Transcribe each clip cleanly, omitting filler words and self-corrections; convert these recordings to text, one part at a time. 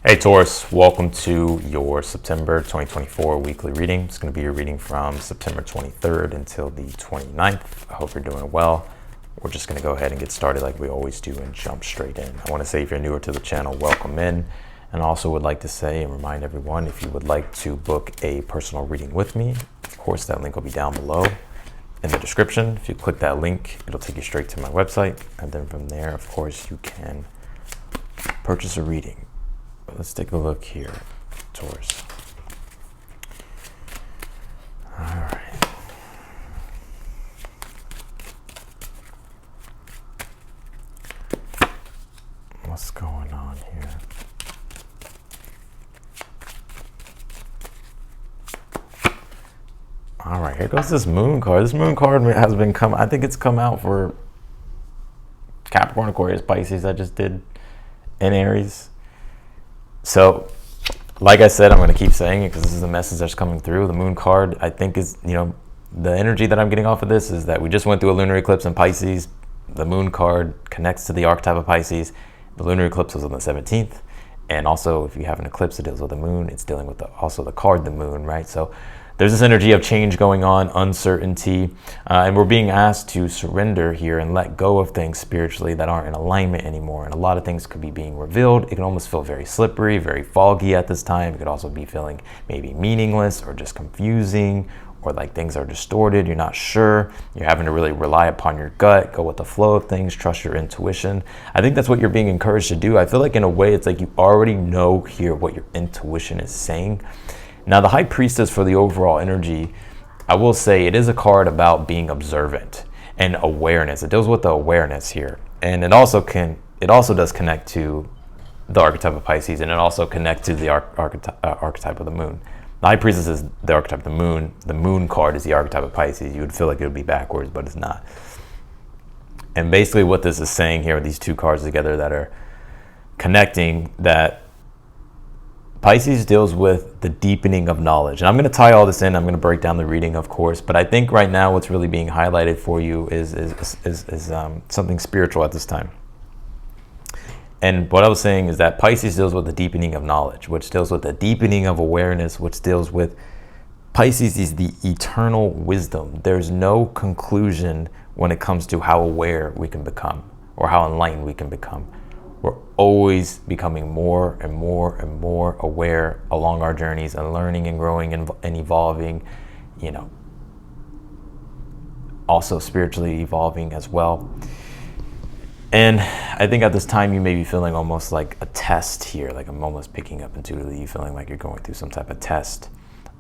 Hey Taurus, welcome to your September 2024 weekly reading. It's going to be your reading from September 23rd until the 29th. I hope you're doing well. We're just going to go ahead and get started like we always do and jump straight in. I want to say if you're newer to the channel, welcome in. And also would like to say and remind everyone, if you would like to book a personal reading with me, of course that link will be down below in the description. If you click that link, it'll take you straight to my website. And then from there, of course, you can purchase a reading. Let's take a look here, Taurus. All right. What's going on here? All right, here goes this moon card. This moon card has been I think it's come out for Capricorn, Aquarius, Pisces. I just did in Aries. So, like I said, I'm going to keep saying it because this is the message that's coming through. The moon card, I think, is, the energy that I'm getting off of this is that we just went through a lunar eclipse in Pisces. The moon card connects to the archetype of Pisces. The lunar eclipse was on the 17th. And also, if you have an eclipse that deals with the moon, it's dealing with also the card, the moon, right? So there's this energy of change going on, uncertainty, and we're being asked to surrender here and let go of things spiritually that aren't in alignment anymore. And a lot of things could be being revealed. It can almost feel very slippery, very foggy at this time. It could also be feeling maybe meaningless or just confusing, or like things are distorted. You're not sure. You're having to really rely upon your gut, go with the flow of things, trust your intuition. I think that's what you're being encouraged to do. I feel like in a way, it's like you already know here what your intuition is saying. Now, the High Priestess for the overall energy, I will say it is a card about being observant and awareness. It deals with the awareness here. And it also does connect to the archetype of Pisces, and it also connects to the archetype of the moon. The High Priestess is the archetype of the moon. The moon card is the archetype of Pisces. You would feel like it would be backwards, but it's not. And basically what this is saying here with these two cards together that are connecting, that Pisces deals with the deepening of knowledge. And I'm going to tie all this in. I'm going to break down the reading, of course. But I think right now what's really being highlighted for you is something spiritual at this time. And what I was saying is that Pisces deals with the deepening of knowledge, which deals with the deepening of awareness, which deals with Pisces is the eternal wisdom. There's no conclusion when it comes to how aware we can become or how enlightened we can become. We're always becoming more and more and more aware along our journeys and learning and growing and evolving, also spiritually evolving as well. And I think at this time you may be feeling almost like a test here, like I'm almost picking up intuitively, you feeling like you're going through some type of test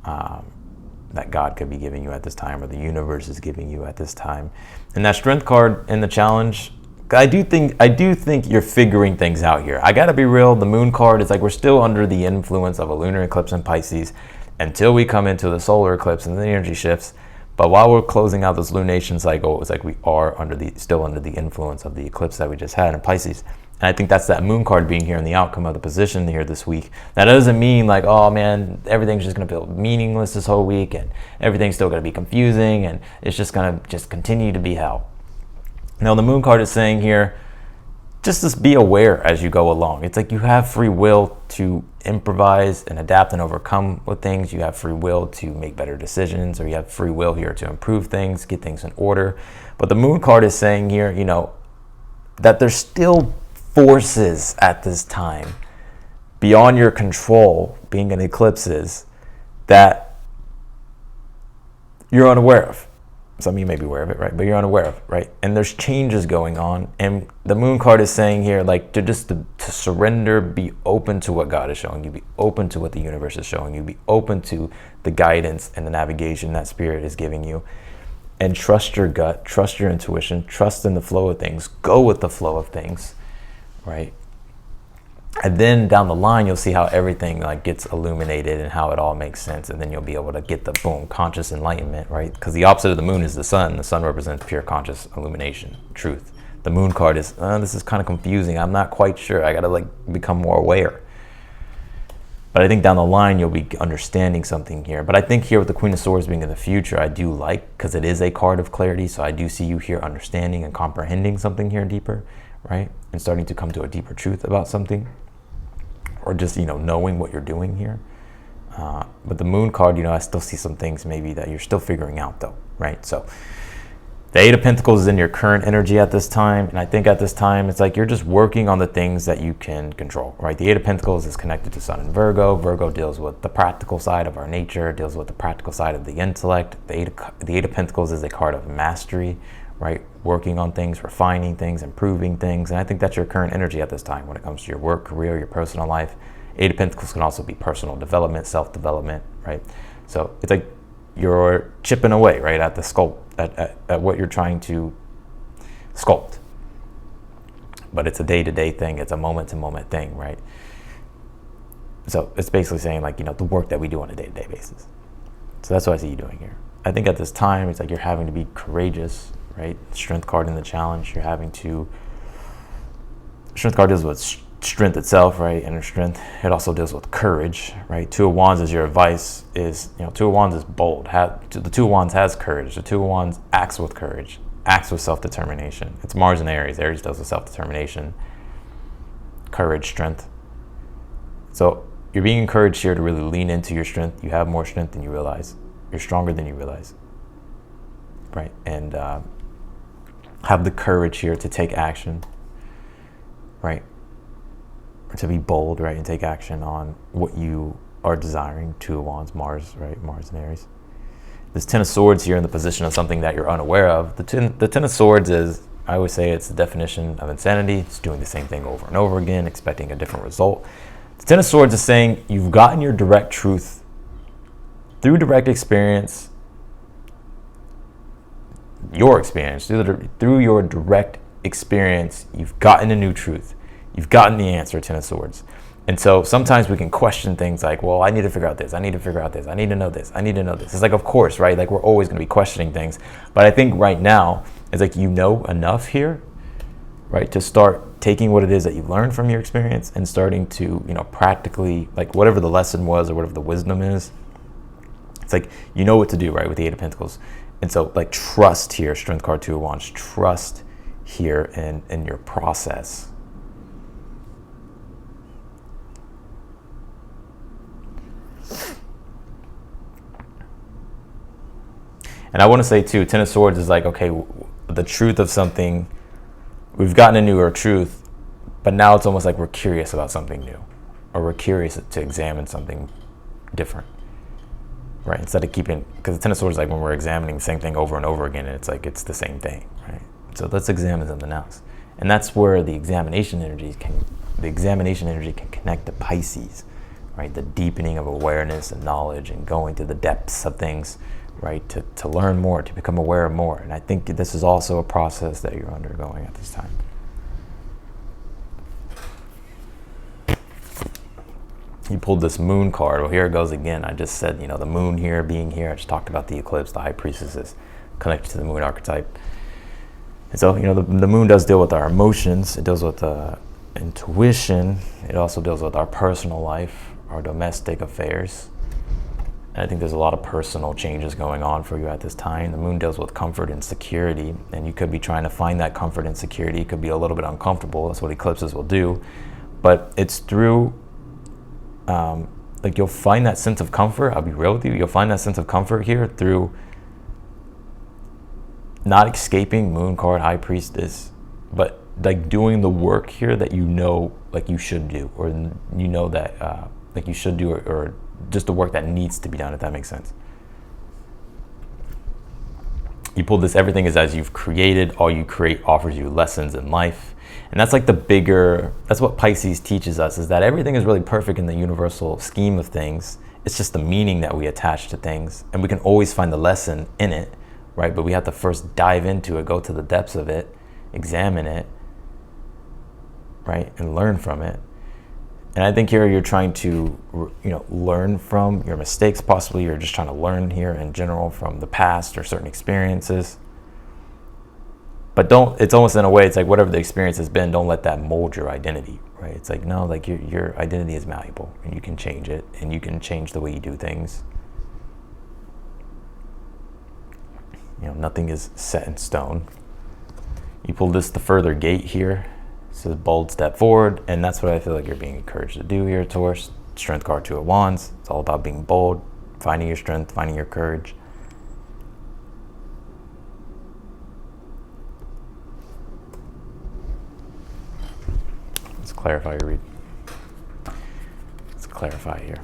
that God could be giving you at this time, or the universe is giving you at this time. And that Strength card in the challenge, I do think you're figuring things out here. I gotta be real, the moon card is like we're still under the influence of a lunar eclipse in Pisces until we come into the solar eclipse and the energy shifts. But while we're closing out this lunation cycle, it's like we are still under the influence of the eclipse that we just had in Pisces. And I think that's that moon card being here and the outcome of the position here this week. That doesn't mean like, oh man, everything's just gonna feel meaningless this whole week and everything's still gonna be confusing and it's just gonna continue to be hell. Now, the moon card is saying here, just be aware as you go along. It's like you have free will to improvise and adapt and overcome with things. You have free will to make better decisions, or you have free will here to improve things, get things in order. But the moon card is saying here, that there's still forces at this time beyond your control, being in eclipses, that you're unaware of. Some of you may be aware of it, right? But you're unaware of it, right? And there's changes going on. And the moon card is saying here, like to surrender, be open to what God is showing you, be open to what the universe is showing you, be open to the guidance and the navigation that spirit is giving you. And trust your gut, trust your intuition, trust in the flow of things, go with the flow of things, right? And then down the line, you'll see how everything like gets illuminated and how it all makes sense. And then you'll be able to get the boom, conscious enlightenment, right? Because the opposite of the moon is the sun. The sun represents pure conscious illumination, truth. The moon card is, this is kind of confusing. I'm not quite sure. I got to become more aware. But I think down the line, you'll be understanding something here. But I think here with the Queen of Swords being in the future, I do like, because it is a card of clarity. So I do see you here understanding and comprehending something here deeper, right? And starting to come to a deeper truth about something. or just, knowing what you're doing here. But the moon card, I still see some things maybe that you're still figuring out though, right? So the Eight of Pentacles is in your current energy at this time. And I think at this time, it's like you're just working on the things that you can control, right? The Eight of Pentacles is connected to Sun and Virgo. Virgo deals with the practical side of our nature, deals with the practical side of the intellect. The Eight of Pentacles is a card of mastery, right? Working on things, refining things, improving things. And I think that's your current energy at this time when it comes to your work, career, your personal life. Eight of Pentacles can also be personal development, self-development, right? So it's like you're chipping away, right, at the sculpt, at what you're trying to sculpt. But it's a day-to-day thing. It's a moment-to-moment thing, right? So it's basically saying, like, the work that we do on a day-to-day basis. So that's what I see you doing here. I think at this time, it's like you're having to be courageous, right? Strength card in the challenge. You're having to... Strength card deals with strength itself, right? Inner strength. It also deals with courage, right? Two of Wands is your advice. Two of Wands is bold. The Two of Wands has courage. The Two of Wands acts with courage, acts with self-determination. It's Mars and Aries. Aries deals with self-determination, courage, strength. So you're being encouraged here to really lean into your strength. You have more strength than you realize. You're stronger than you realize, right? And have the courage here to take action, right? To be bold, right, and take action on what you are desiring. Two of Wands, Mars, right, Mars and Aries. This Ten of Swords here in the position of something that you're unaware of. The Ten of Swords is, I always say, it's the definition of insanity. It's doing the same thing over and over again, expecting a different result. The Ten of Swords is saying you've gotten your direct truth through direct experience, through your direct experience, you've gotten a new truth. You've gotten the answer, Ten of Swords. And so sometimes we can question things like, well, I need to figure out this. I need to figure out this. I need to know this. I need to know this. It's like, of course, right? Like, we're always going to be questioning things. But I think right now, it's like you know enough here, right, to start taking what it is that you learned from your experience and starting to, practically, like, whatever the lesson was or whatever the wisdom is, it's like you know what to do, right, with the Eight of Pentacles. And so, like, trust here, Strength card, Two of Wands, trust here in your process. And I want to say too, Ten of Swords is like, okay, the truth of something, we've gotten a newer truth, but now it's almost like we're curious about something new, or we're curious to examine something different, right? Instead of keeping, because the Ten of Swords is like when we're examining the same thing over and over again, and it's like it's the same thing, right? So let's examine something else. And that's where the examination energy can connect to Pisces, right? The deepening of awareness and knowledge and going to the depths of things, right? To learn more, to become aware of more. And I think this is also a process that you're undergoing at this time. You pulled this Moon card. Well, here it goes again. I just said, the Moon here, being here. I just talked about the eclipse. The High Priestess is connected to the Moon archetype. And so, the Moon does deal with our emotions. It deals with intuition. It also deals with our personal life, our domestic affairs. And I think there's a lot of personal changes going on for you at this time. The Moon deals with comfort and security, and you could be trying to find that comfort and security. It could be a little bit uncomfortable. That's what eclipses will do. But it's through, you'll find that sense of comfort. I'll be real with you. You'll find that sense of comfort here through not escaping, Moon card, High Priestess, but like doing the work here that you should do, or that you should do, or just the work that needs to be done, if that makes sense. You pulled this, everything is as you've created, all you create offers you lessons in life. And that's like that's what Pisces teaches us, is that everything is really perfect in the universal scheme of things. It's just the meaning that we attach to things, and we can always find the lesson in it, right? But we have to first dive into it, go to the depths of it, examine it, right? And learn from it. And I think here you're trying to, learn from your mistakes. Possibly you're just trying to learn here in general from the past or certain experiences. But it's almost in a way, it's like whatever the experience has been, don't let that mold your identity, right? It's like, no, like your identity is malleable, and you can change it, and you can change the way you do things. Nothing is set in stone. You pull this, the further gate here. So the bold step forward, and that's what I feel like you're being encouraged to do here, Taurus. Strength card, Two of Wands. It's all about being bold, finding your strength, finding your courage. Let's clarify your read. Let's clarify here.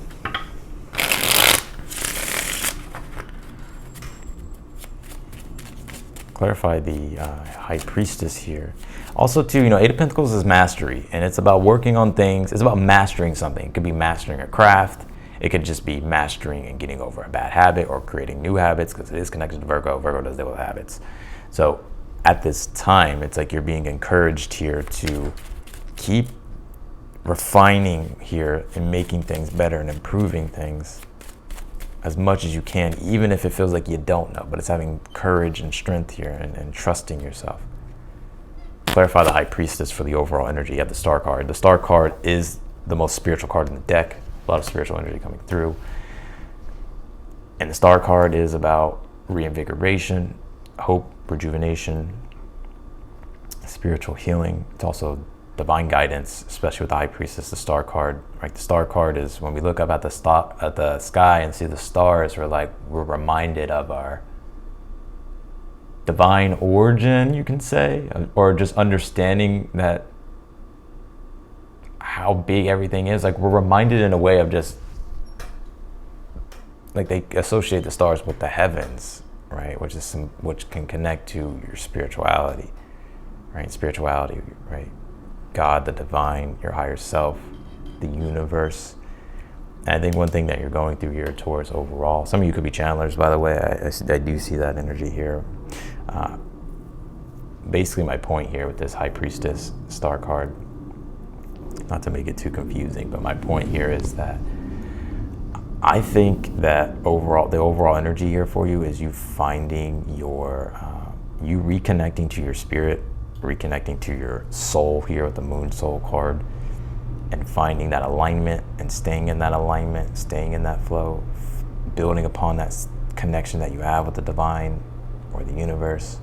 Clarify the High Priestess here. Also, too, Eight of Pentacles is mastery, and it's about working on things. It's about mastering something. It could be mastering a craft. It could just be mastering and getting over a bad habit or creating new habits, because it is connected to Virgo. Virgo does deal with habits. So at this time, it's like you're being encouraged here to keep refining here and making things better and improving things as much as you can, even if it feels like you don't know. But it's having courage and strength here and trusting yourself. Clarify the High Priestess for the overall energy. You have the Star card. The Star card is the most spiritual card in the deck. A lot of spiritual energy coming through. And the Star card is about reinvigoration, hope, rejuvenation, spiritual healing. It's also divine guidance, especially with the High Priestess, the Star card. Right? The Star card is when we look up at the sky and see the stars, we're reminded of our divine origin, you can say, or just understanding that how big everything is. Like, we're reminded in a way of just like they associate the stars with the heavens, right? Which can connect to your spirituality, right? Spirituality, right? God, the divine, your higher self, the universe. And I think one thing that you're going through here towards overall, some of you could be channelers, by the way. I do see that energy here. Basically, my point here with this High Priestess Star card, not to make it too confusing, but my point here is that I think that the overall energy here for you is you finding you reconnecting to your spirit, reconnecting to your soul here with the Moon Soul card, and finding that alignment and staying in that alignment, staying in that flow, building upon that connection that you have with the divine or the universe,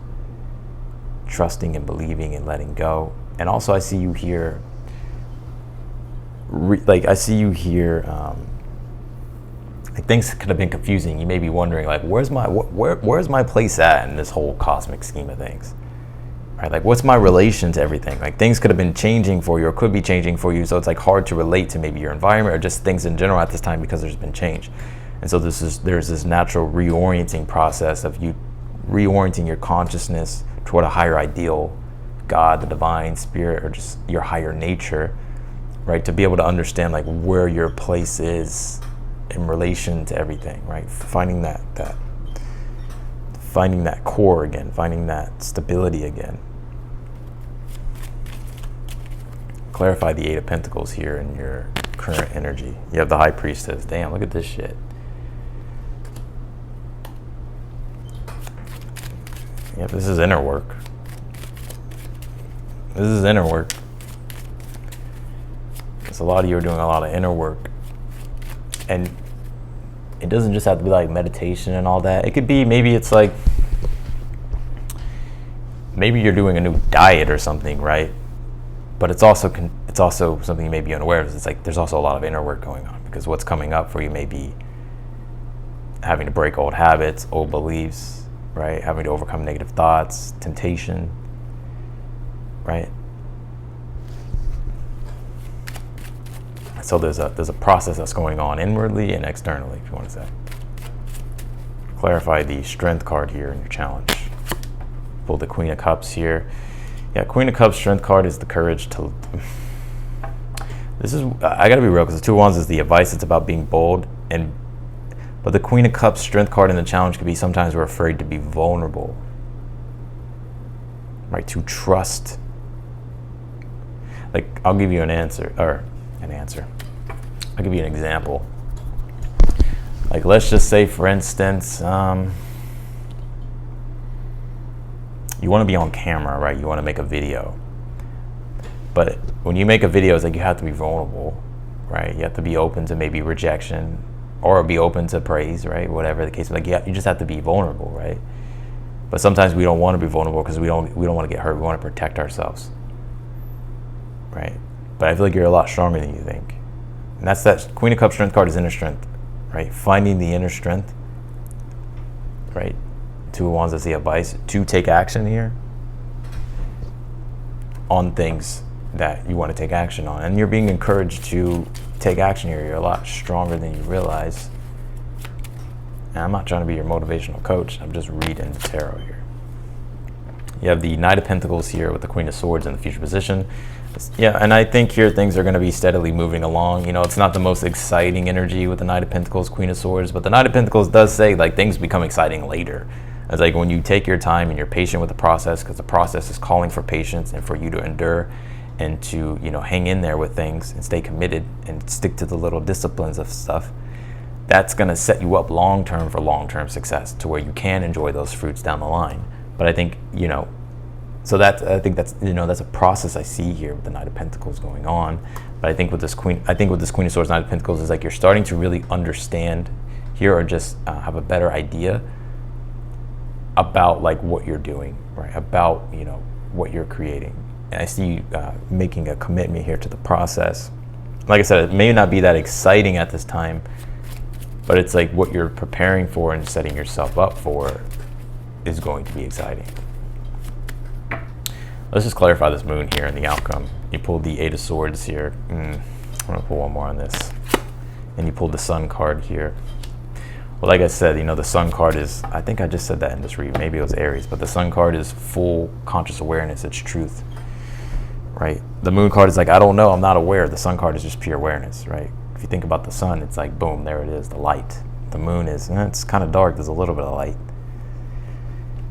trusting and believing and letting go. And also, I see you here, like things could have been confusing. You may be wondering, like, where's my place at in this whole cosmic scheme of things? Right? Like, what's my relation to everything? Like, things could have been changing for you or could be changing for you, so it's like hard to relate to maybe your environment or just things in general at this time because there's been change. And so there's this natural reorienting process of you reorienting your consciousness toward a higher ideal, God, the divine, spirit, or just your higher nature, right? To be able to understand like where your place is in relation to everything, right? Finding that core again, finding that stability again. Clarify the Eight of Pentacles here in your current energy. You have the High Priestess. Damn, look at this shit. Yeah, this is inner work. This is inner work. Because a lot of you are doing a lot of inner work. And it doesn't just have to be like meditation and all that. It could be, maybe it's like, maybe you're doing a new diet or something, right? But it's also something you may be unaware of. It's like there's also a lot of inner work going on, because what's coming up for you may be having to break old habits, old beliefs, right? Having to overcome negative thoughts, temptation, right? So there's a process that's going on inwardly and externally, if you want to say. Clarify the Strength card here in your challenge. Pull the Queen of Cups here. Yeah, Queen of Cups Strength card is the courage to. This is, I gotta be real, because the Two of Wands is the advice. It's about being bold, but the Queen of Cups Strength card in the challenge could be sometimes we're afraid to be vulnerable, right? To trust. Like, I'll give you an answer. I'll give you an example. Like, let's just say, for instance, you want to be on camera, right? You want to make a video. But when you make a video, it's like you have to be vulnerable, right? You have to be open to maybe rejection or be open to praise, right? Whatever the case. Like, yeah, you just have to be vulnerable, right? But sometimes we don't want to be vulnerable because we don't want to get hurt. We want to protect ourselves. right? But I feel like you're a lot stronger than you think. And that's that Queen of Cups strength card is inner strength, right? Finding the inner strength, right? Two of Wands is the advice to take action here on things that you want to take action on. And you're being encouraged to take action here. You're a lot stronger than you realize. And I'm not trying to be your motivational coach. I'm just reading the tarot here. You have the Knight of Pentacles here with the Queen of Swords in the future position. Yeah, and I think here things are going to be steadily moving along. You know, it's not the most exciting energy with the Knight of Pentacles, Queen of Swords, but the Knight of Pentacles does say like things become exciting later. It's like when you take your time and you're patient with the process, because the process is calling for patience and for you to endure and to, you know, hang in there with things and stay committed and stick to the little disciplines of stuff. That's going to set you up long-term for long-term success to where you can enjoy those fruits down the line. But I think, you know, so that I think that's, you know, that's a process I see here with the Knight of Pentacles going on. But I think with this Queen of Swords, Knight of Pentacles is like you're starting to really understand here, or just have a better idea about like what you're doing, right? About, you know, what you're creating. And I see you making a commitment here to the process. Like I said, it may not be that exciting at this time, but it's like what you're preparing for and setting yourself up for is going to be exciting. Let's just clarify this moon here and the outcome. You pulled the Eight of Swords here. I'm gonna pull one more on this. And you pulled the Sun card here. Well, like I said, you know, the Sun card is, I think I just said that in this read, maybe it was Aries, but the Sun card is full conscious awareness, it's truth, right? The Moon card is like, I don't know, I'm not aware. The Sun card is just pure awareness, right? If you think about the sun, it's like, boom, there it is, the light. The moon is, it's kind of dark, there's a little bit of light.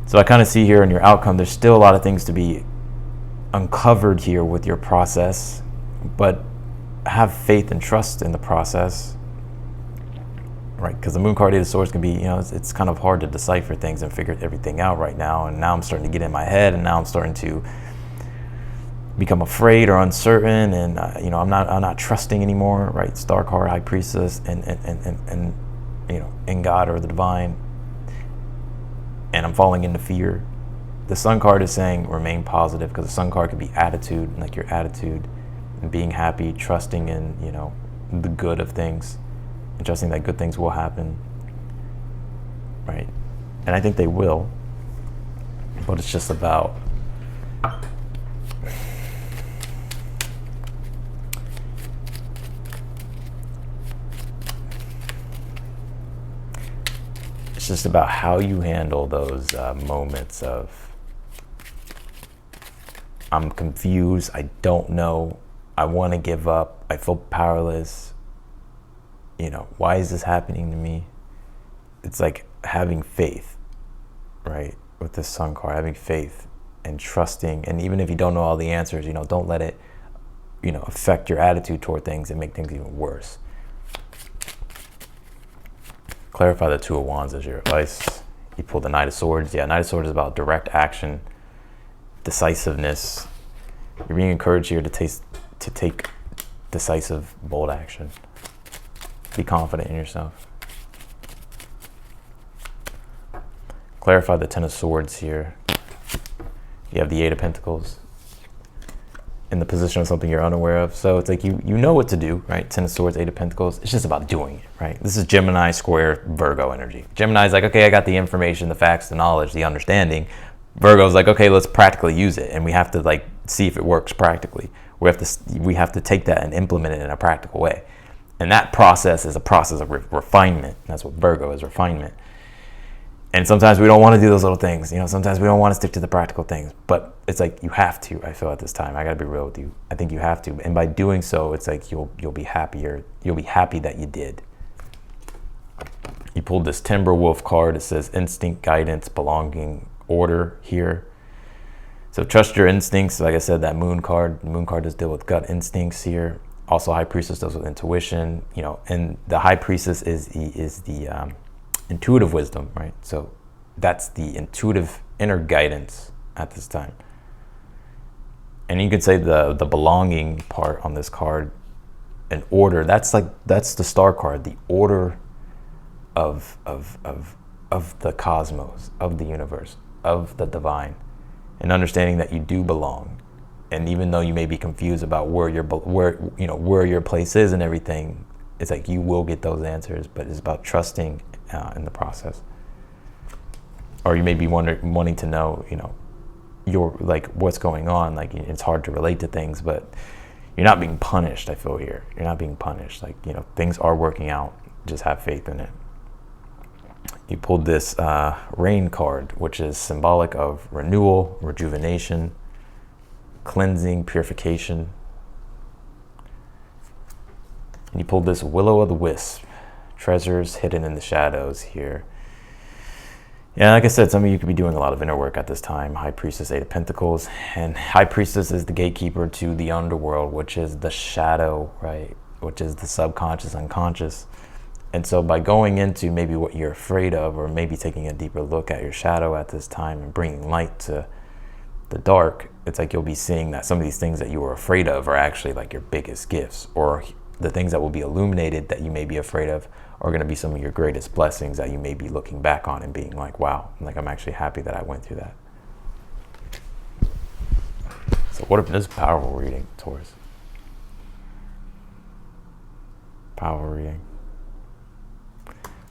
So I kind of see here in your outcome, there's still a lot of things to be uncovered here with your process, but have faith and trust in the process, right? Because the Moon card, Eight of Swords can be, you know, it's kind of hard to decipher things and figure everything out right now. And now I'm starting to get in my head, and now I'm starting to become afraid or uncertain, and you know, I'm not trusting anymore, right? Star card, High Priestess, and you know, in God or the divine, and I'm falling into fear. The Sun card is saying remain positive, because the Sun card could be attitude, like your attitude, and being happy, trusting in, you know, the good of things, and trusting that good things will happen, right? And I think they will, but it's just about how you handle those moments of I'm confused, I don't know, I want to give up, I feel powerless, you know, why is this happening to me? It's like having faith, right? With this Sun card, having faith and trusting, and even if you don't know all the answers, you know, don't let it, you know, affect your attitude toward things and make things even worse. Clarify the Two of Wands as your advice. You pull the Knight of Swords. Yeah, Knight of Swords is about direct action, decisiveness. You're being encouraged here to take decisive, bold action. Be confident in yourself. Clarify the Ten of Swords here. You have the Eight of Pentacles in the position of something you're unaware of. So it's like you know what to do, right? Ten of Swords, Eight of Pentacles. It's just about doing it, right? This is Gemini square Virgo energy. Gemini's like, okay, I got the information, the facts, the knowledge, the understanding. Virgo's like, okay, let's practically use it, and we have to like see if it works practically. We have to take that and implement it in a practical way, and that process is a process of refinement. That's what Virgo is, refinement. And sometimes we don't want to do those little things, you know. Sometimes we don't want to stick to the practical things, but it's like you have to. I feel at this time, I gotta be real with you. I think you have to, and by doing so, it's like you'll be happier. You'll be happy that you did. You pulled this Timber Wolf card. It says instinct, guidance, belonging, order here. So trust your instincts. Like I said, that Moon card. The Moon card does deal with gut instincts here. Also, High Priestess does with intuition. You know, and the High Priestess is the intuitive wisdom, right? So that's the intuitive inner guidance at this time. And you could say the belonging part on this card, an order. That's the Star card, the order of the cosmos, of the universe, of the divine, and understanding that you do belong, And even though you may be confused about where your place is and everything, it's like you will get those answers, but it's about trusting in the process. Or you may be wanting to know, your like what's going on. Like, it's hard to relate to things, but you're not being punished. I feel here you're not being punished. Like, things are working out. Just have faith in it. You pulled this rain card, which is symbolic of renewal, rejuvenation, cleansing, purification. And you pulled this Willow of the Wisp, treasures hidden in the shadows here. Yeah, like I said, some of you could be doing a lot of inner work at this time. High Priestess, Eight of Pentacles. And High Priestess is the gatekeeper to the underworld, which is the shadow, right? Which is the subconscious, unconscious. And so by going into maybe what you're afraid of, or maybe taking a deeper look at your shadow at this time and bringing light to the dark, it's like you'll be seeing that some of these things that you were afraid of are actually like your biggest gifts, or the things that will be illuminated that you may be afraid of are going to be some of your greatest blessings that you may be looking back on and being like, wow, like I'm actually happy that I went through that. So what if this is powerful reading, Taurus? Powerful reading.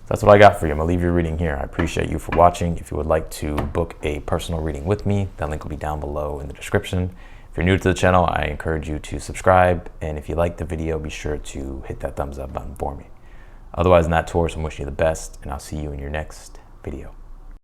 That's what I got for you. I'm going to leave your reading here. I appreciate you for watching. If you would like to book a personal reading with me, that link will be down below in the description. If you're new to the channel, I encourage you to subscribe. And if you like the video, be sure to hit that thumbs up button for me. Otherwise than that, Taurus, I'm wishing you the best, and I'll see you in your next video.